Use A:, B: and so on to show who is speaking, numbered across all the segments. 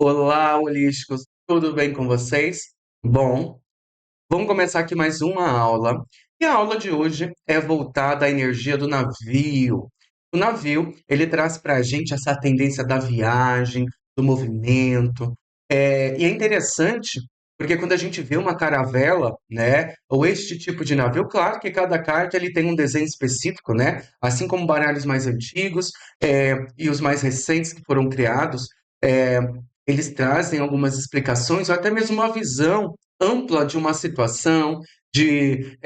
A: Olá, holísticos, tudo bem com vocês? Bom, vamos começar aqui mais uma aula. E a aula de hoje é voltada à energia do navio. O navio, ele traz para a gente essa tendência da viagem, do movimento. E é interessante porque quando a gente vê uma caravela, né, ou este tipo de navio, claro que cada carta ele tem um desenho específico, né? Assim como baralhos mais antigos, e os mais recentes que foram criados, é, eles trazem algumas explicações ou até mesmo uma visão ampla de uma situação, de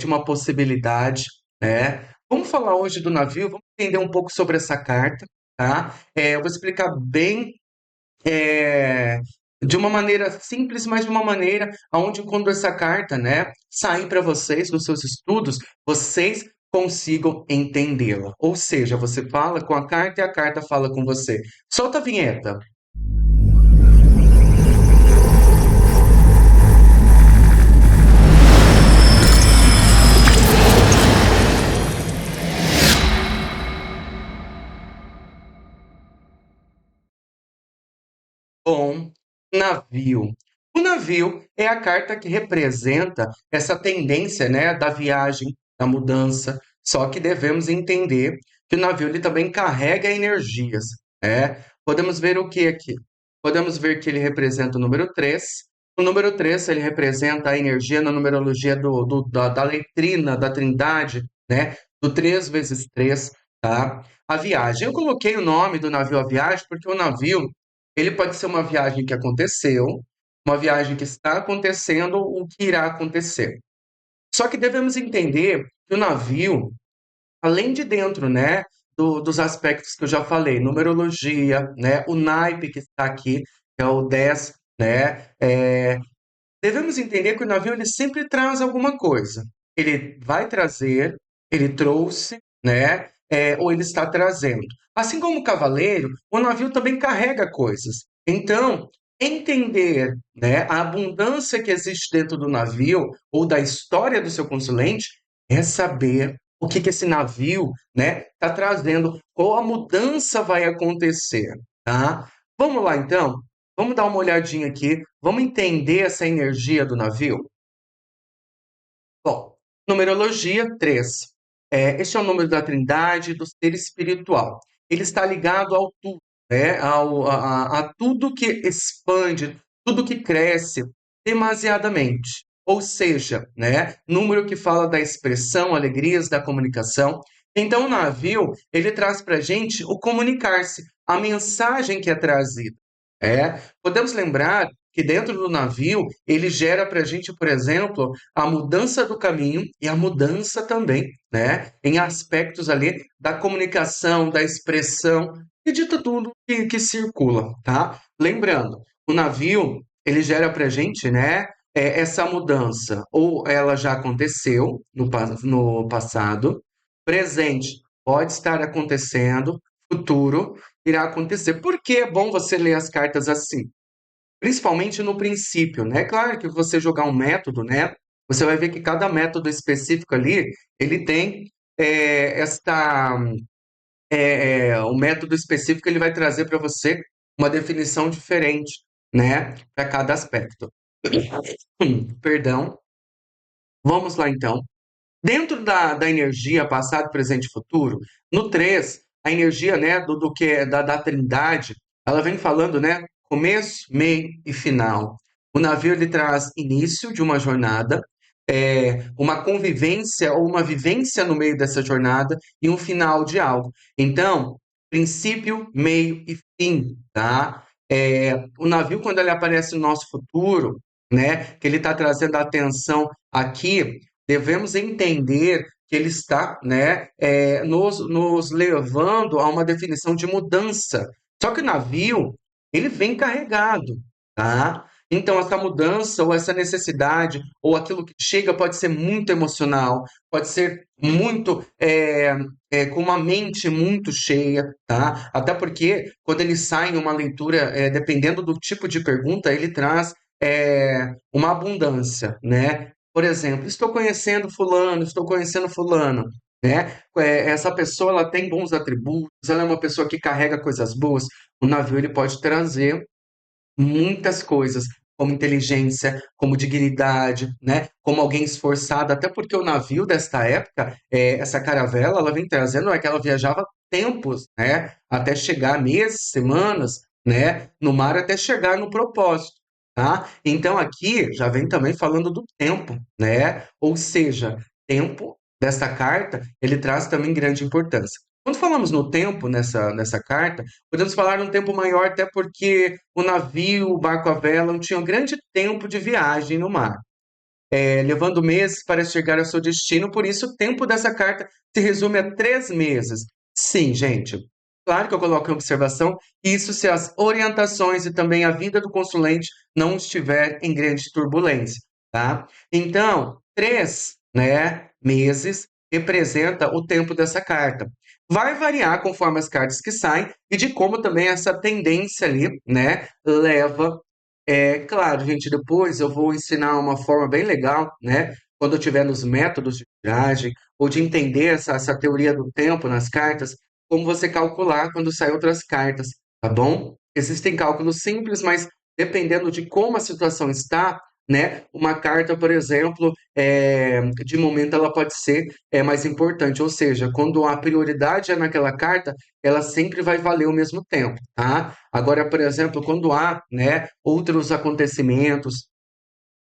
A: uma possibilidade, né? Vamos falar hoje do navio, vamos entender um pouco sobre essa carta, tá? Eu vou explicar bem, é, de uma maneira simples, mas de uma maneira onde quando essa carta, né, sair para vocês nos seus estudos, vocês consigam entendê-la. Ou seja, você fala com a carta e a carta fala com você. Solta a vinheta. Bom, navio. O navio é a carta que representa essa tendência, né, da viagem, da mudança. Só que devemos entender que o navio ele também carrega energias, né? Podemos ver o que aqui? Podemos ver que ele representa o número 3. O número 3 ele representa a energia na numerologia da letrina, da trindade, né? Do 3 vezes 3, tá? A viagem. Eu coloquei o nome do navio A Viagem porque o navio ele pode ser uma viagem que aconteceu, uma viagem que está acontecendo, o que irá acontecer. Só que devemos entender que o navio, além de dentro, né, dos aspectos que eu já falei, numerologia, né, o naipe que está aqui, que é o 10, né, devemos entender que o navio ele sempre traz alguma coisa. Ele vai trazer, ele trouxe, né? Ou ele está trazendo. Assim como o cavaleiro, o navio também carrega coisas. Então, entender, né, a abundância que existe dentro do navio ou da história do seu consulente é saber o que que esse navio, né, está trazendo, qual a mudança vai acontecer, tá? Vamos lá, então. Vamos dar uma olhadinha aqui, vamos entender essa energia do navio? Bom, numerologia 3. Este é o número da trindade, do ser espiritual. Ele está ligado ao tudo, né? A tudo que expande, tudo que cresce demasiadamente. Ou seja, né? Número que fala da expressão, alegrias, da comunicação. Então, o navio, ele traz para a gente o comunicar-se, a mensagem que é trazida. Podemos lembrar que dentro do navio, ele gera para a gente, por exemplo, a mudança do caminho e a mudança também, né, em aspectos ali da comunicação, da expressão e de tudo que circula, tá? Lembrando, o navio, ele gera para a gente, né, essa mudança, ou ela já aconteceu no passado, presente pode estar acontecendo, futuro irá acontecer. Por que é bom você ler as cartas assim? Principalmente no princípio, né? Claro que você jogar um método, né? Você vai ver que cada método específico ali, ele tem esta, o método específico ele vai trazer para você uma definição diferente, né? Para cada aspecto. Perdão. Vamos lá então. Dentro da energia passado, presente e futuro, no 3 a energia, né, do que é da trindade, ela vem falando, né, começo, meio e final. O navio ele traz início de uma jornada, uma convivência ou uma vivência no meio dessa jornada e um final de algo. Então, princípio, meio e fim, tá? O navio, quando ele aparece no nosso futuro, né, que ele está trazendo a atenção aqui, devemos entender que ele está, né, nos levando a uma definição de mudança. Só que o navio, ele vem carregado, tá? Então, essa mudança ou essa necessidade ou aquilo que chega pode ser muito emocional, pode ser muito com uma mente muito cheia, tá? Até porque quando ele sai em uma leitura, dependendo do tipo de pergunta, ele traz uma abundância, né? Por exemplo, estou conhecendo fulano, né? Essa pessoa ela tem bons atributos, ela é uma pessoa que carrega coisas boas. O navio ele pode trazer muitas coisas, como inteligência, como dignidade, né? Como alguém esforçado, até porque o navio desta época, essa caravela, ela vem trazendo é que ela viajava tempos, né? Até chegar meses, semanas, né? No mar até chegar no propósito, tá? Então aqui já vem também falando do tempo, né? Ou seja, tempo dessa carta, ele traz também grande importância. Quando falamos no tempo nessa carta, podemos falar num tempo maior, até porque o navio, o barco à vela, não tinham grande tempo de viagem no mar, levando meses para chegar ao seu destino, por isso o tempo dessa carta se resume a 3 meses. Sim, gente, claro que eu coloco em observação isso se as orientações e também a vida do consulente não estiver em grande turbulência, tá? Então, 3, né, meses representa o tempo dessa carta. Vai variar conforme as cartas que saem e de como também essa tendência ali, né, leva. Claro, gente, depois eu vou ensinar uma forma bem legal, né? Quando eu tiver nos métodos de tiragem, ou de entender essa teoria do tempo nas cartas, como você calcular quando saem outras cartas, tá bom? Existem cálculos simples, mas dependendo de como a situação está, né? Uma carta, por exemplo, de momento ela pode ser mais importante, ou seja, quando a prioridade é naquela carta, ela sempre vai valer o mesmo tempo, tá? Agora, por exemplo, quando há, né, outros acontecimentos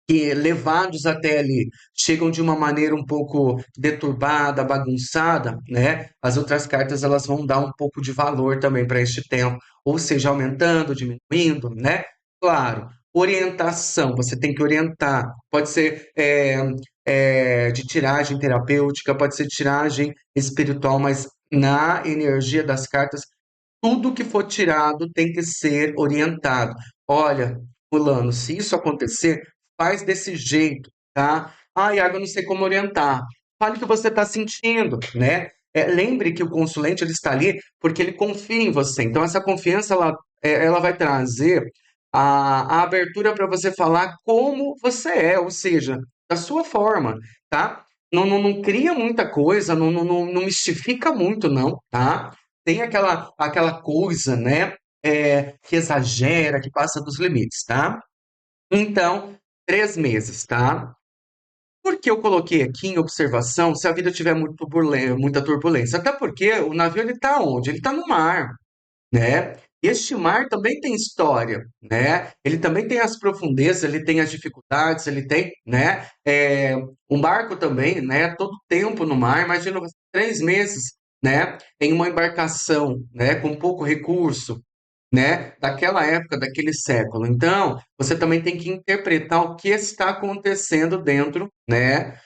A: que, levados até ali, chegam de uma maneira um pouco deturbada, bagunçada, né, as outras cartas elas vão dar um pouco de valor também para este tempo, ou seja, aumentando, diminuindo, né? Claro, orientação, você tem que orientar. Pode ser de tiragem terapêutica, pode ser tiragem espiritual, mas na energia das cartas tudo que for tirado tem que ser orientado. Olha, fulano, se isso acontecer, faz desse jeito, tá? Ah, Iago, eu não sei como orientar. Fale o que você está sentindo, né? Lembre que o consulente ele está ali porque ele confia em você. Então, essa confiança ela vai trazer a abertura para você falar como você é, ou seja, da sua forma, tá? Não cria muita coisa, não mistifica muito, não, tá? Tem aquela coisa, né, que exagera, que passa dos limites, tá? Então, 3 meses, tá? Por que eu coloquei aqui em observação se a vida tiver muita turbulência? Até porque o navio ele está onde? Ele está no mar, né? E este mar também tem história, né? Ele também tem as profundezas, ele tem as dificuldades, ele tem, né? Um barco também, né? Todo tempo no mar, imagina você 3 meses, né? Em uma embarcação, né? Com pouco recurso, né? Daquela época, daquele século. Então, você também tem que interpretar o que está acontecendo dentro, né?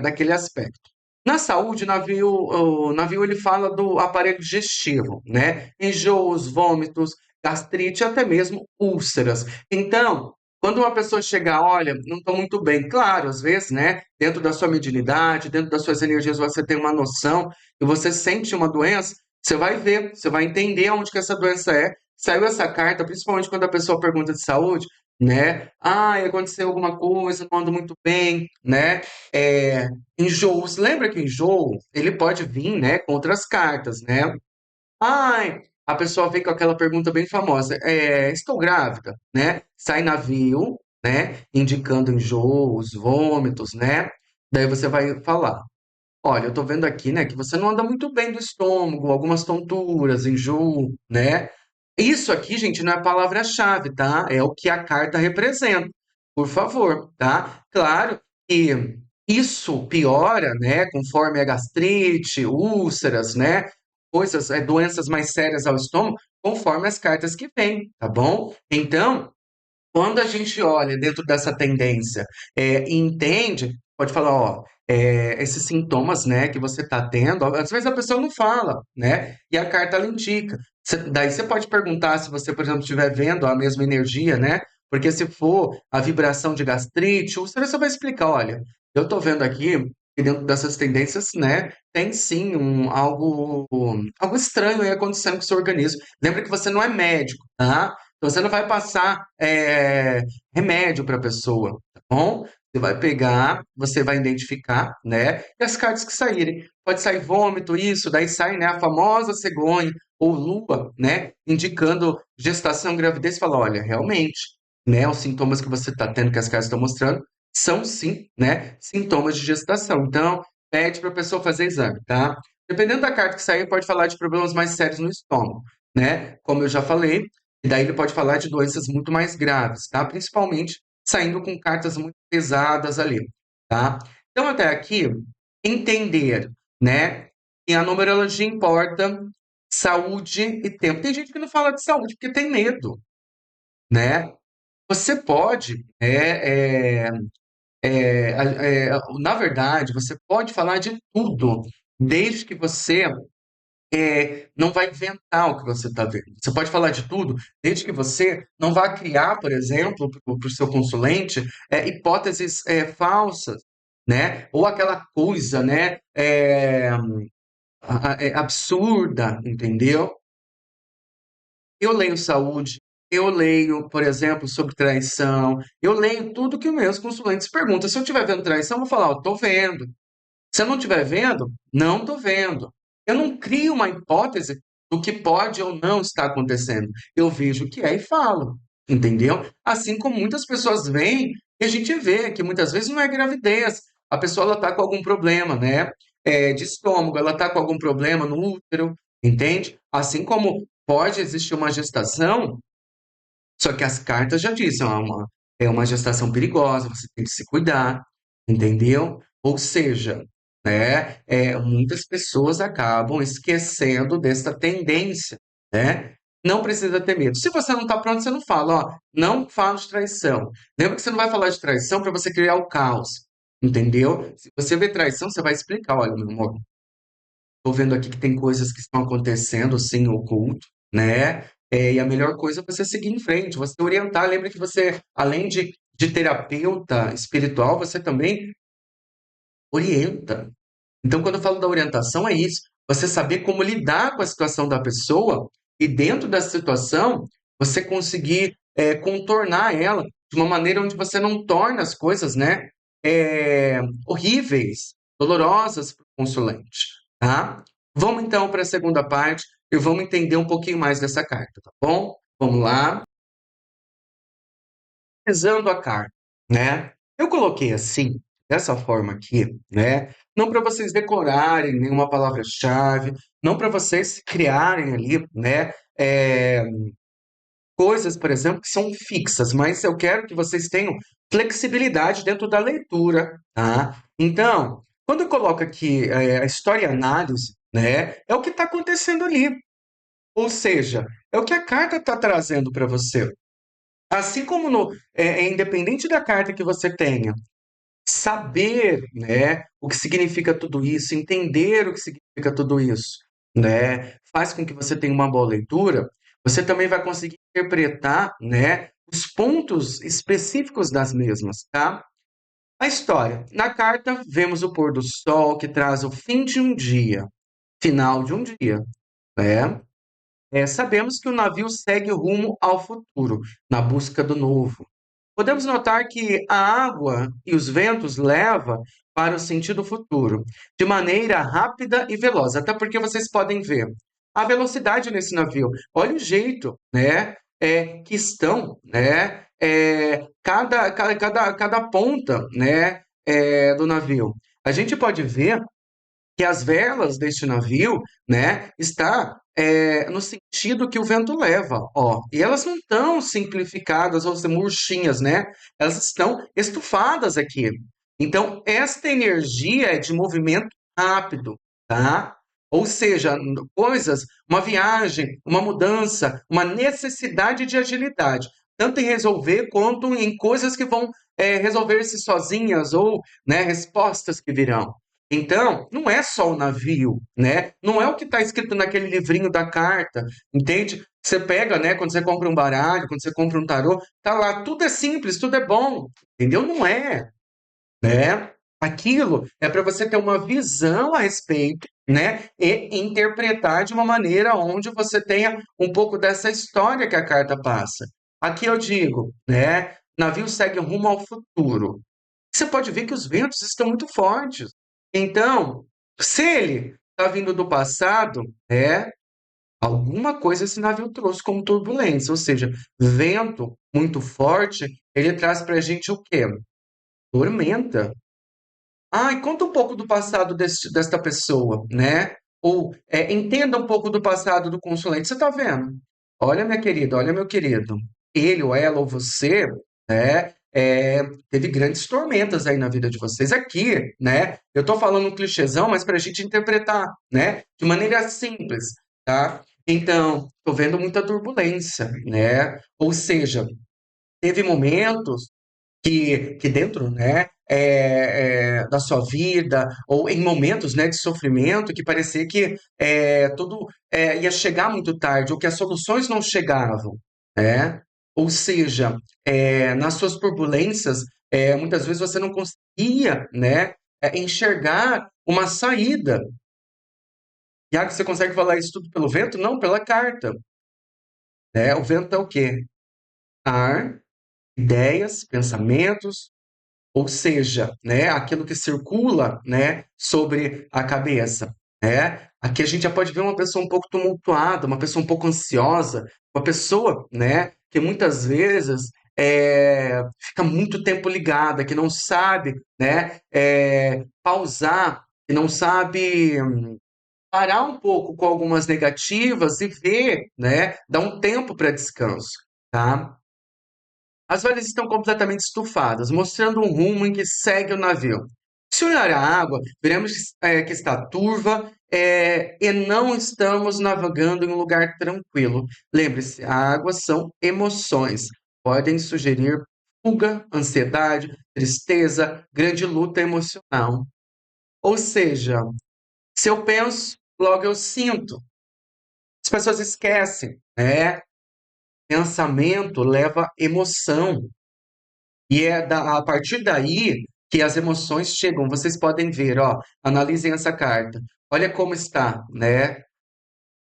A: Daquele aspecto. Na saúde, o navio ele fala do aparelho digestivo, né? Enjoos, vômitos, gastrite, até mesmo úlceras. Então, quando uma pessoa chegar, olha, não estou muito bem, claro, às vezes, né? Dentro da sua mediunidade, dentro das suas energias, você tem uma noção e você sente uma doença, você vai ver, você vai entender onde que essa doença é. Saiu essa carta, principalmente quando a pessoa pergunta de saúde, né? Ah, aconteceu alguma coisa, não ando muito bem, né? É, enjoos. Lembra que o enjoo, ele pode vir, né, com outras cartas, né? Ai, a pessoa vem com aquela pergunta bem famosa, estou grávida, né? Sai navio, né, indicando enjoos, vômitos, né? Daí você vai falar, olha, eu tô vendo aqui, né, que você não anda muito bem do estômago, algumas tonturas, enjoo, né? Isso aqui, gente, não é a palavra-chave, tá? É o que a carta representa. Por favor, tá? Claro que isso piora, né, conforme a gastrite, úlceras, né, coisas, doenças mais sérias ao estômago, conforme as cartas que vêm, tá bom? Então, quando a gente olha dentro dessa tendência, e entende, pode falar, ó, esses sintomas, né, que você está tendo, às vezes a pessoa não fala, né, e a carta ela indica. Daí você pode perguntar se você, por exemplo, estiver vendo a mesma energia, né, porque se for a vibração de gastrite, você vai explicar, olha, eu estou vendo aqui que dentro dessas tendências, né, tem sim algo estranho aí acontecendo com o seu organismo. Lembra que você não é médico, tá? Então, você não vai passar remédio para a pessoa, tá bom? Você vai pegar, você vai identificar, né? E as cartas que saírem. Pode sair vômito, isso, daí sai, né, a famosa cegonha. ou Lua, né, indicando gestação, gravidez, fala, olha, realmente, né, os sintomas que você está tendo, que as cartas estão mostrando, são sim, né, sintomas de gestação. Então, pede para a pessoa fazer exame, tá? Dependendo da carta que sair, pode falar de problemas mais sérios no estômago, né? Como eu já falei, e daí ele pode falar de doenças muito mais graves, tá? Principalmente saindo com cartas muito pesadas ali, tá? Então, até aqui, entender, né? E a numerologia importa saúde e tempo. Tem gente que não fala de saúde porque tem medo, né? Você pode, na verdade, você pode falar de tudo, desde que você não vai inventar o que você está vendo. Você pode falar de tudo, desde que você não vá criar, por exemplo, para o seu consulente, hipóteses falsas, né? Ou aquela coisa, né? Absurda, entendeu? Eu leio saúde, eu leio, por exemplo, sobre traição, eu leio tudo que os meus consulentes perguntam. Se eu estiver vendo traição, eu vou falar, estou vendo. Se eu não estiver vendo, não estou vendo. Eu não crio uma hipótese do que pode ou não estar acontecendo. Eu vejo o que é e falo, entendeu? Assim como muitas pessoas veem, e a gente vê que muitas vezes não é gravidez. A pessoa ela está com algum problema, né? De estômago, ela está com algum problema no útero, entende? Assim como pode existir uma gestação, só que as cartas já dizem, é uma gestação perigosa, você tem que se cuidar, entendeu? Ou seja, né, muitas pessoas acabam esquecendo dessa tendência, né? Não precisa ter medo. Se você não está pronto, você não fala, ó, não fala de traição. Lembra que você não vai falar de traição para você criar o caos, entendeu? Se você vê traição, você vai explicar, olha, meu amor, estou vendo aqui que tem coisas que estão acontecendo, assim, oculto, né? E a melhor coisa é você seguir em frente, você orientar. Lembra que você, além de terapeuta espiritual, você também orienta. Então, quando eu falo da orientação, é isso. Você saber como lidar com a situação da pessoa e, dentro da situação, você conseguir contornar ela de uma maneira onde você não torna as coisas, né, horríveis, dolorosas para o consulente, tá? Vamos então para a segunda parte e vamos entender um pouquinho mais dessa carta, tá bom? Vamos lá. Pesando a carta, né? Eu coloquei assim, dessa forma aqui, né? Não para vocês decorarem nenhuma palavra-chave, não para vocês criarem ali, né? Coisas, por exemplo, que são fixas, mas eu quero que vocês tenham flexibilidade dentro da leitura, tá? Então, quando eu coloco aqui a história e análise, né? É o que está acontecendo ali. Ou seja, é o que a carta está trazendo para você. Assim como independente da carta que você tenha, saber, né, o que significa tudo isso, entender o que significa tudo isso, né, faz com que você tenha uma boa leitura, você também vai conseguir interpretar, né, os pontos específicos das mesmas, tá? A história. Na carta, vemos o pôr do sol que traz o fim de um dia, final de um dia, né? Sabemos que o navio segue rumo ao futuro, na busca do novo. Podemos notar que a água e os ventos levam para o sentido futuro, de maneira rápida e veloz, até porque vocês podem ver a velocidade nesse navio. Olha o jeito, né, que estão, né, cada ponta, né, do navio. A gente pode ver que as velas deste navio, né, está no sentido que o vento leva, ó. E elas não estão simplificadas ou murchinhas, né? Elas estão estufadas aqui. Então, esta energia é de movimento rápido, tá? Ou seja, coisas, uma viagem, uma mudança, uma necessidade de agilidade, tanto em resolver quanto em coisas que vão resolver-se sozinhas ou, né, respostas que virão. Então, não é só o navio, né? Não é o que está escrito naquele livrinho da carta, entende? Você pega, né? Quando você compra um baralho, quando você compra um tarô, tá lá, tudo é simples, tudo é bom, entendeu? Não é, né? Aquilo é para você ter uma visão a respeito, né? E interpretar de uma maneira onde você tenha um pouco dessa história que a carta passa. Aqui eu digo, né? Navio segue rumo ao futuro. Você pode ver que os ventos estão muito fortes. Então, se ele está vindo do passado, Alguma coisa esse navio trouxe como turbulência, ou seja, vento muito forte, ele traz para a gente o quê? Tormenta. Ai, conta um pouco do passado desta pessoa, né? Ou entenda um pouco do passado do consulente. Você está vendo? Olha, minha querida, olha, meu querido. Ele ou ela ou você, né? Teve grandes tormentas aí na vida de vocês aqui, né? Eu estou falando um clichêzão, mas para a gente interpretar, né? De maneira simples, tá? Então, estou vendo muita turbulência, né? Ou seja, teve momentos que dentro, né, da sua vida, ou em momentos, né, de sofrimento, que parecia que tudo ia chegar muito tarde, ou que as soluções não chegavam, né? Ou seja, nas suas turbulências, muitas vezes você não conseguia, né, enxergar uma saída. E que você consegue falar isso tudo pelo vento? Não, pela carta, né? O vento é o quê? Ar, ideias, pensamentos, ou seja, né, aquilo que circula, né, sobre a cabeça, né? Aqui a gente já pode ver uma pessoa um pouco tumultuada, uma pessoa um pouco ansiosa, uma pessoa, né, que muitas vezes fica muito tempo ligada, que não sabe, né, pausar, que não sabe parar um pouco com algumas negativas e ver, né, dar um tempo para descanso, tá? As vales estão completamente estufadas, mostrando um rumo em que segue o navio. Se olhar a água, veremos que está turva, e não estamos navegando em um lugar tranquilo. Lembre-se, a água são emoções. Podem sugerir fuga, ansiedade, tristeza, grande luta emocional. Ou seja, se eu penso, logo eu sinto. As pessoas esquecem, né? Pensamento leva emoção. E a partir daí que as emoções chegam. Vocês podem ver, ó, analisem essa carta. Olha como está, né?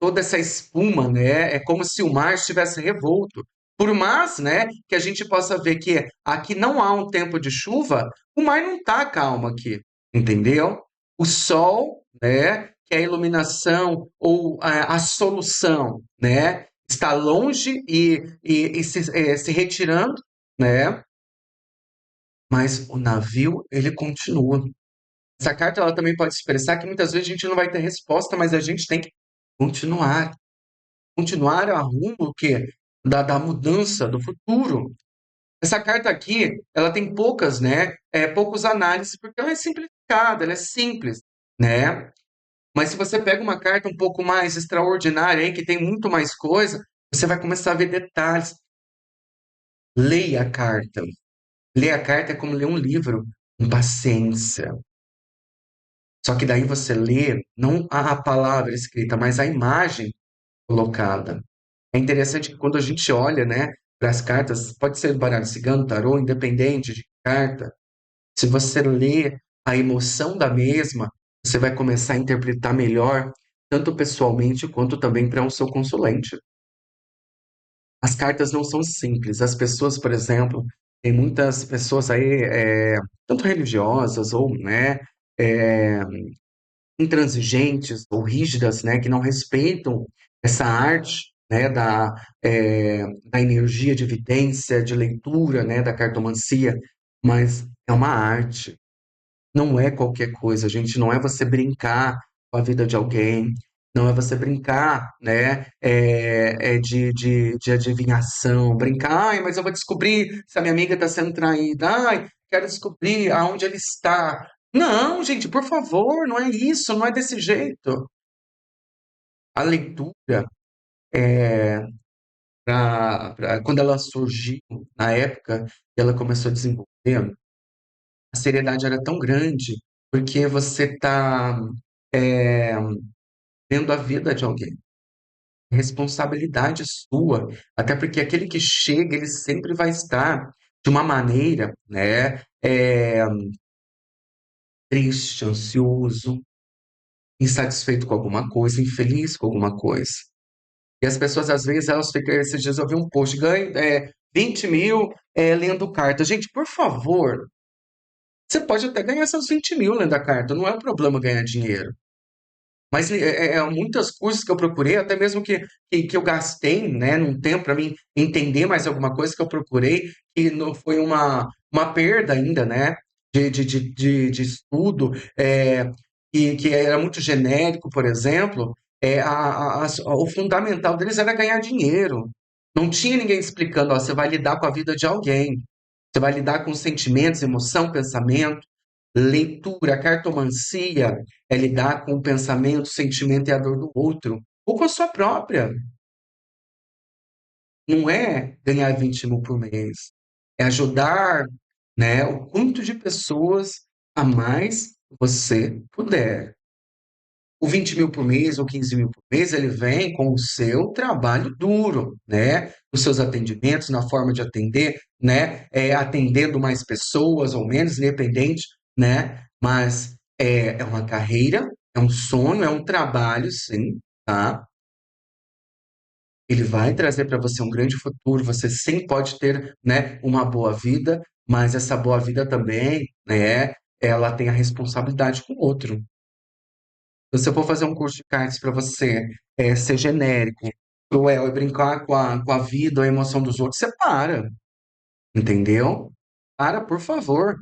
A: Toda essa espuma, né? É como se o mar estivesse revolto. Por mais, né, que a gente possa ver que aqui não há um tempo de chuva, o mar não está calmo aqui, entendeu? O sol, né, que é a iluminação ou a solução, né, está longe e se retirando, né? Mas o navio, ele continua. Essa carta ela também pode expressar que muitas vezes a gente não vai ter resposta, mas a gente tem que continuar. Continuar a rumo o quê? Da mudança, do futuro. Essa carta aqui, ela tem poucas, né? Poucos análises, porque ela é simplificada, ela é simples, né? Mas se você pega uma carta um pouco mais extraordinária aí, que tem muito mais coisa, você vai começar a ver detalhes. Leia a carta. Ler a carta é como ler um livro, com paciência. Só que daí você lê não a palavra escrita, mas a imagem colocada. É interessante que quando a gente olha, né, para as cartas, pode ser baralho cigano, tarô, independente de carta, se você lê a emoção da mesma, você vai começar a interpretar melhor, tanto pessoalmente quanto também para o seu consulente. As cartas não são simples. As pessoas, por exemplo, tem muitas pessoas aí, tanto religiosas ou, né, é, intransigentes ou rígidas, né, que não respeitam essa arte, né, da energia de evidência, de leitura, né, da cartomancia, mas é uma arte, não é qualquer coisa, gente, não é você brincar com a vida de alguém, não é você brincar, né, de adivinhação, brincar, ai, mas eu vou descobrir se a minha amiga está sendo traída, ai, quero descobrir aonde ele está. Não, gente, por favor, não é isso, não é desse jeito. A leitura, quando ela surgiu, na época que ela começou a desenvolver, a seriedade era tão grande, porque você está vendo a vida de alguém. Responsabilidade sua, até porque aquele que chega, ele sempre vai estar de uma maneira, né, triste, ansioso, insatisfeito com alguma coisa, infeliz com alguma coisa. E as pessoas, às vezes, elas ficam. Esses dias eu vi um post, ganha 20 mil lendo carta. Gente, por favor, você pode até ganhar seus 20 mil lendo a carta, não é um problema ganhar dinheiro. Mas muitas coisas que eu procurei, até mesmo que eu gastei, né, num tempo para mim entender mais alguma coisa que eu procurei, e não foi uma perda ainda, né, de estudo, que era muito genérico, por exemplo, o fundamental deles era ganhar dinheiro. Não tinha ninguém explicando, ó, você vai lidar com a vida de alguém, você vai lidar com sentimentos, emoção, pensamento. Leitura, cartomancia é lidar com o pensamento, o sentimento e a dor do outro, ou com a sua própria. Não é ganhar 20 mil por mês, é ajudar, né, o quanto de pessoas a mais você puder. O 20 mil por mês ou 15 mil por mês, ele vem com o seu trabalho duro, né? Os seus atendimentos, na forma de atender, né? Atendendo mais pessoas ou menos, independente, né? Mas é uma carreira, é um sonho, é um trabalho, sim, tá? Ele vai trazer para você um grande futuro, você sim pode ter, né, uma boa vida, mas essa boa vida também, né, ela tem a responsabilidade com o outro. Se eu for fazer um curso de cartas para você ser genérico, cruel e brincar com a vida, a emoção dos outros, você para, entendeu? Para, por favor.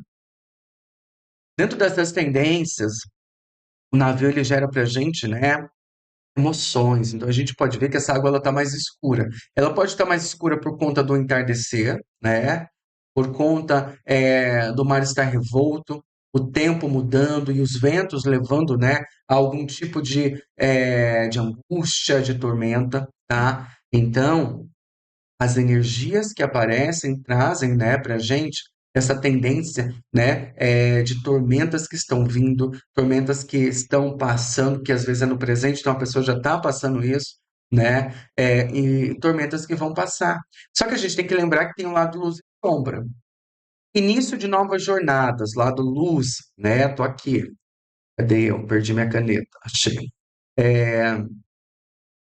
A: Dentro dessas tendências, o navio ele gera para a gente, né, emoções. Então a gente pode ver que essa água ela está mais escura. Ela pode estar mais escura por conta do entardecer, né? Por conta do mar estar revolto, o tempo mudando e os ventos levando, né, a algum tipo de angústia, de tormenta, tá? Então, as energias que aparecem trazem, né, para a gente essa tendência, né, de tormentas que estão vindo, tormentas que estão passando, que às vezes é no presente, então a pessoa já está passando isso, né, e tormentas que vão passar. Só que a gente tem que lembrar que tem um lado luz e sombra. Início de novas jornadas, lado luz, né, tô aqui. Cadê eu? Perdi minha caneta, achei. É,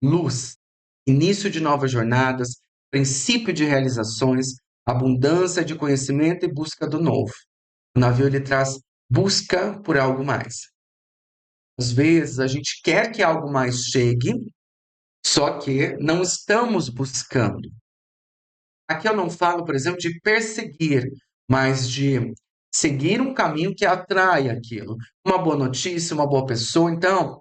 A: luz, início de novas jornadas, princípio de realizações, abundância de conhecimento e busca do novo. O navio ele traz busca por algo mais. Às vezes a gente quer que algo mais chegue, só que não estamos buscando. Aqui eu não falo, por exemplo, de perseguir, mas de seguir um caminho que atrai aquilo. Uma boa notícia, uma boa pessoa. Então,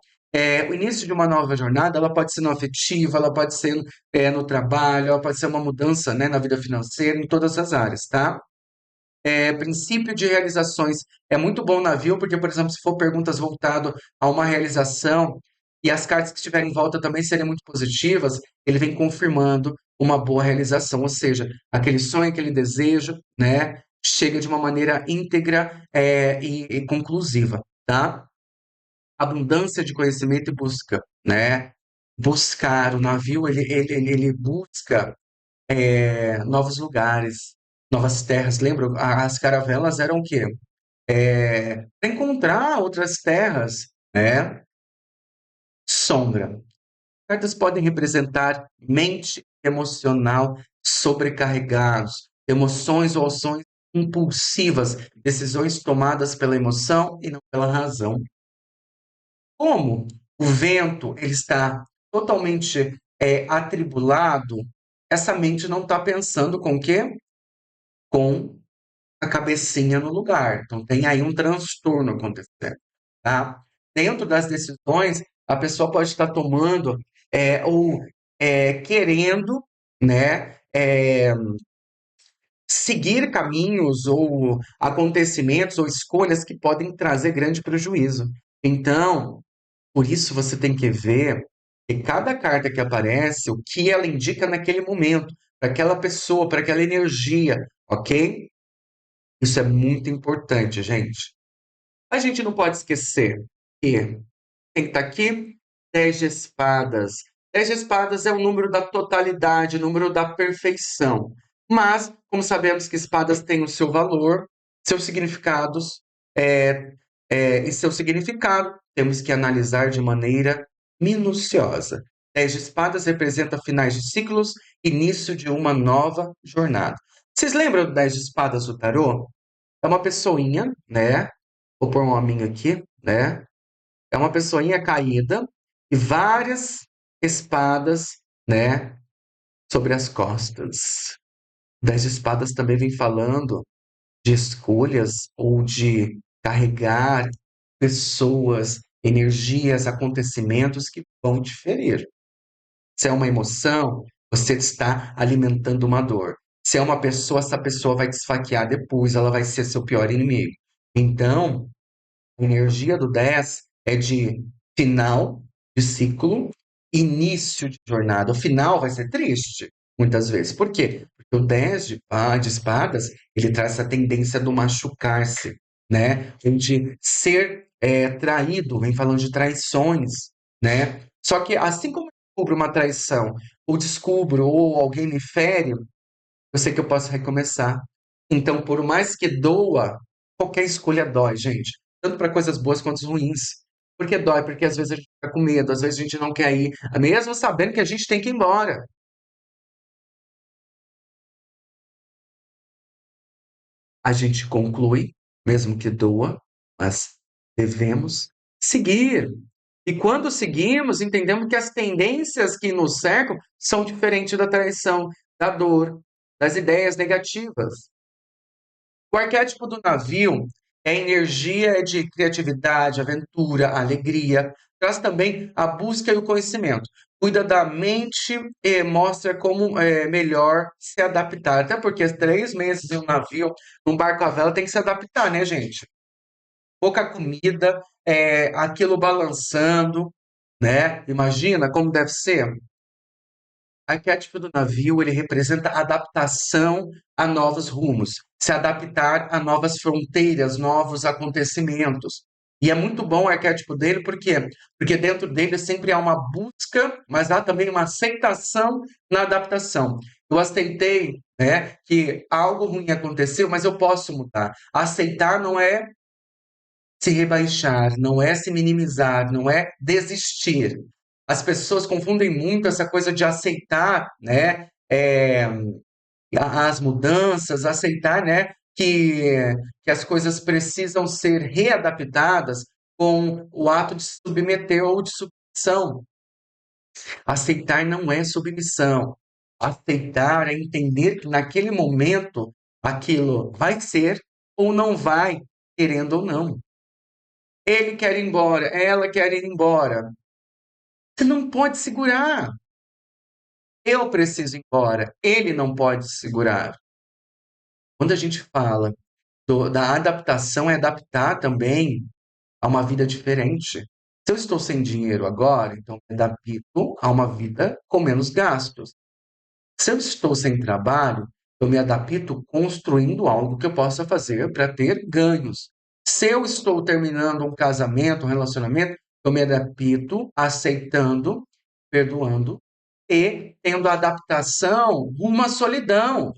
A: o início de uma nova jornada, ela pode ser no afetivo, ela pode ser no trabalho, ela pode ser uma mudança, né, na vida financeira, em todas as áreas, tá? Princípio de realizações. É muito bom o navio, porque, por exemplo, se for perguntas voltado a uma realização e as cartas que estiverem em volta também serem muito positivas, ele vem confirmando uma boa realização, ou seja, aquele sonho, aquele desejo, né, chega de uma maneira íntegra e conclusiva, tá? Abundância de conhecimento e busca, né? Buscar o navio, ele busca novos lugares, novas terras. Lembra? As caravelas eram o quê? Para encontrar outras terras, né? Sombra. Cartas podem representar mente emocional sobrecarregados, emoções ou ações impulsivas, decisões tomadas pela emoção e não pela razão. Como o vento ele está totalmente atribulado, essa mente não está pensando com o quê? Com a cabecinha no lugar. Então tem aí um transtorno acontecendo, tá? Dentro das decisões, a pessoa pode estar tomando ou querendo, né, seguir caminhos ou acontecimentos ou escolhas que podem trazer grande prejuízo. Então, por isso você tem que ver que cada carta que aparece, o que ela indica naquele momento, para aquela pessoa, para aquela energia, ok? Isso é muito importante, gente. A gente não pode esquecer que tem que estar aqui 10 de espadas. 10 de espadas é o número da totalidade, o número da perfeição. Mas, como sabemos que espadas têm o seu valor, seus significados e seu significado, temos que analisar de maneira minuciosa. 10 de espadas representa finais de ciclos, início de uma nova jornada. Vocês lembram do 10 de espadas do tarô? É uma pessoinha, né? Vou pôr um hominho aqui, né? É uma pessoinha caída e várias espadas, né, sobre as costas. 10 de espadas também vem falando de escolhas ou de carregar pessoas, energias, acontecimentos que vão te ferir. Se é uma emoção, você está alimentando uma dor. Se é uma pessoa, essa pessoa vai te esfaquear depois, ela vai ser seu pior inimigo. Então, a energia do 10 é de final de ciclo, início de jornada. O final vai ser triste, muitas vezes. Por quê? Porque o 10 de espadas, ele traz essa tendência do machucar-se, né? Ou de ser traído, vem falando de traições, né? Só que assim como eu descubro uma traição, ou descubro, ou alguém me fere, eu sei que eu posso recomeçar. Então, por mais que doa, qualquer escolha dói, gente. Tanto para coisas boas quanto ruins. Por que dói? Porque às vezes a gente fica com medo, às vezes a gente não quer ir, mesmo sabendo que a gente tem que ir embora. A gente conclui, mesmo que doa, mas devemos seguir. E quando seguimos, entendemos que as tendências que nos cercam são diferentes da traição, da dor, das ideias negativas. O arquétipo do navio é energia de criatividade, aventura, alegria. Traz também a busca e o conhecimento. Cuida da mente e mostra como é melhor se adaptar. Até porque 3 meses em um navio, num barco à vela, tem que se adaptar, né, gente? Pouca comida, aquilo balançando, né? Imagina como deve ser. Arquétipo do navio, ele representa adaptação a novos rumos, se adaptar a novas fronteiras, novos acontecimentos. E é muito bom o arquétipo dele, por quê? Porque dentro dele sempre há uma busca, mas há também uma aceitação na adaptação. Eu aceitei, né, que algo ruim aconteceu, mas eu posso mudar. Aceitar não é se rebaixar, não é se minimizar, não é desistir. As pessoas confundem muito essa coisa de aceitar, né, as mudanças, aceitar, né, que as coisas precisam ser readaptadas com o ato de se submeter ou de submissão. Aceitar não é submissão. Aceitar é entender que naquele momento aquilo vai ser ou não vai, querendo ou não. Ele quer ir embora, ela quer ir embora. Você não pode segurar. Eu preciso ir embora. Ele não pode segurar. Quando a gente fala da adaptação, é adaptar também a uma vida diferente. Se eu estou sem dinheiro agora, então me adapto a uma vida com menos gastos. Se eu estou sem trabalho, eu me adapto construindo algo que eu possa fazer para ter ganhos. Se eu estou terminando um casamento, um relacionamento, eu me adapto aceitando, perdoando e tendo adaptação rumo à solidão.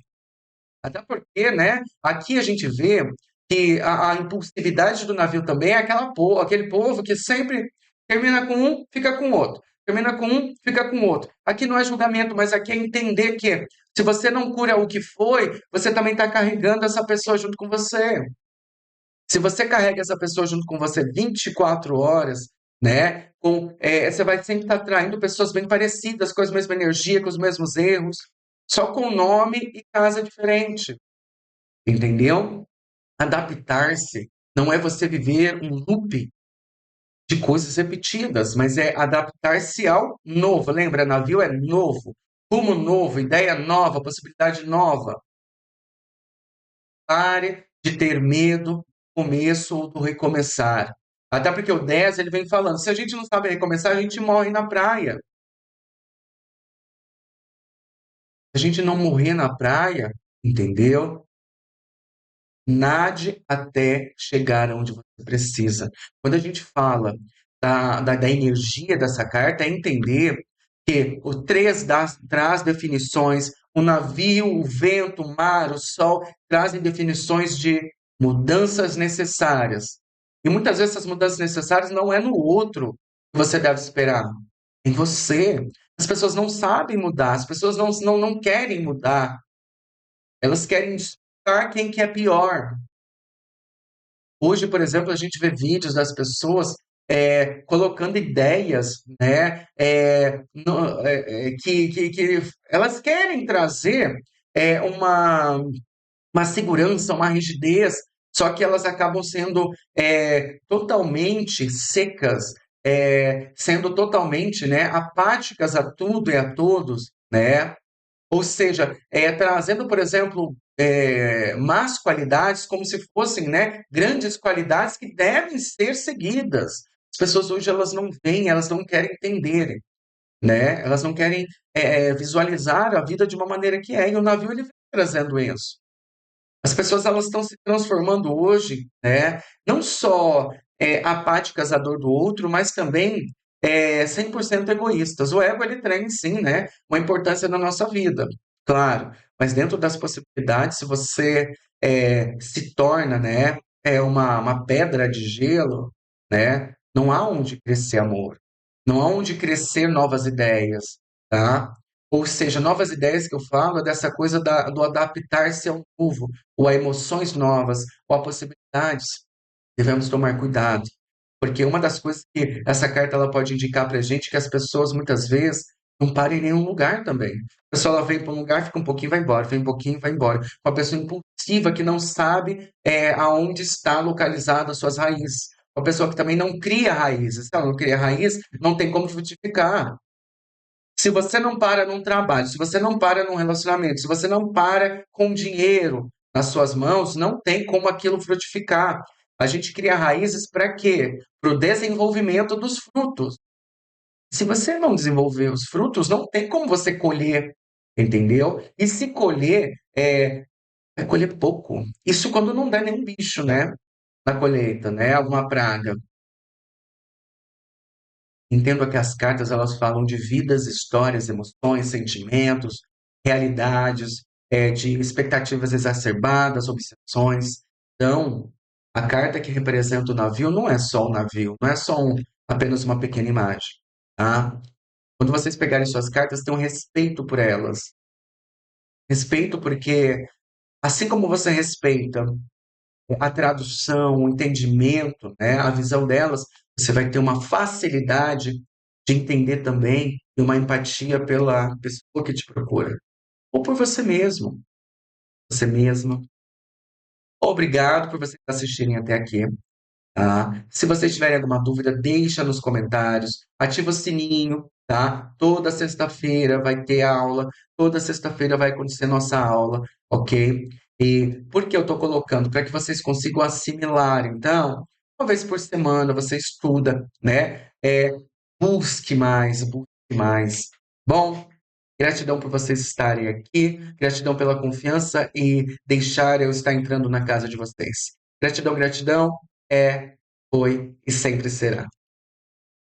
A: Até porque, né, aqui a gente vê que a impulsividade do navio também é aquele povo que sempre termina com um, fica com o outro. Termina com um, fica com o outro. Aqui não é julgamento, mas aqui é entender que se você não cura o que foi, você também está carregando essa pessoa junto com você. Se você carrega essa pessoa junto com você 24 horas, né, você vai sempre estar atraindo pessoas bem parecidas, com a mesma energia, com os mesmos erros, só com nome e casa diferente. Entendeu? Adaptar-se não é você viver um loop de coisas repetidas, mas é adaptar-se ao novo. Lembra, navio é novo, rumo novo, ideia nova, possibilidade nova. Pare de ter medo do começo ou do recomeçar. Até porque o 10 ele vem falando, se a gente não sabe recomeçar, a gente morre na praia. Se a gente não morrer na praia, entendeu? Nade até chegar onde você precisa. Quando a gente fala da energia dessa carta, é entender que o 3 traz definições, o navio, o vento, o mar, o sol, trazem definições de mudanças necessárias. E muitas vezes essas mudanças necessárias não é no outro que você deve esperar, em você. As pessoas não sabem mudar, as pessoas não querem mudar, elas querem disputar quem que é pior. Hoje, por exemplo, a gente vê vídeos das pessoas colocando ideias, né, que elas querem trazer uma segurança, uma rigidez, só que elas acabam sendo totalmente secas, sendo totalmente, né, apáticas a tudo e a todos, né? Ou seja, trazendo, por exemplo, más qualidades como se fossem, né, grandes qualidades que devem ser seguidas. As pessoas hoje elas não veem, elas não querem entender, né? Elas não querem visualizar a vida de uma maneira que é. E o navio ele vem trazendo isso. As pessoas elas estão se transformando hoje, né, não só apáticas à dor do outro, mas também 100% egoístas. O ego ele tem sim, né, uma importância na nossa vida, claro, mas dentro das possibilidades, se você se torna, né, uma pedra de gelo, né, não há onde crescer amor, não há onde crescer novas ideias, tá? Ou seja, novas ideias que eu falo é dessa coisa do adaptar-se ao novo, ou a emoções novas, ou a possibilidades. Devemos tomar cuidado, porque uma das coisas que essa carta ela pode indicar para a gente é que as pessoas muitas vezes não param em nenhum lugar também. A pessoa ela vem para um lugar, fica um pouquinho, vai embora, vem um pouquinho, vai embora. Uma pessoa impulsiva que não sabe aonde está localizada as suas raízes. Uma pessoa que também não cria raízes. Se ela não cria raiz, não tem como frutificar. Se você não para num trabalho, se você não para num relacionamento, se você não para com dinheiro nas suas mãos, não tem como aquilo frutificar. A gente cria raízes para quê? Para o desenvolvimento dos frutos. Se você não desenvolver os frutos, não tem como você colher, entendeu? E se colher, é colher pouco. Isso quando não der nenhum bicho, né? Na colheita, né? Alguma praga. Entendo que as cartas elas falam de vidas, histórias, emoções, sentimentos, realidades, de expectativas exacerbadas, obsessões. Então, a carta que representa o navio não é só um navio, não é só apenas uma pequena imagem, tá? Quando vocês pegarem suas cartas, tenham respeito por elas. Respeito porque, assim como você respeita a tradução, o entendimento, né, a visão delas, você vai ter uma facilidade de entender também e uma empatia pela pessoa que te procura. Ou por você mesmo, você mesma. Obrigado por vocês assistirem até aqui. Tá? Se vocês tiverem alguma dúvida, deixa nos comentários, ativa o sininho, tá? Toda sexta-feira vai ter aula, toda sexta-feira vai acontecer nossa aula, ok? E por que eu estou colocando? Para que vocês consigam assimilar. Então, uma vez por semana você estuda, né? Busque mais, busque mais. Bom, gratidão por vocês estarem aqui, gratidão pela confiança e deixar eu estar entrando na casa de vocês. Gratidão, gratidão, foi e sempre será.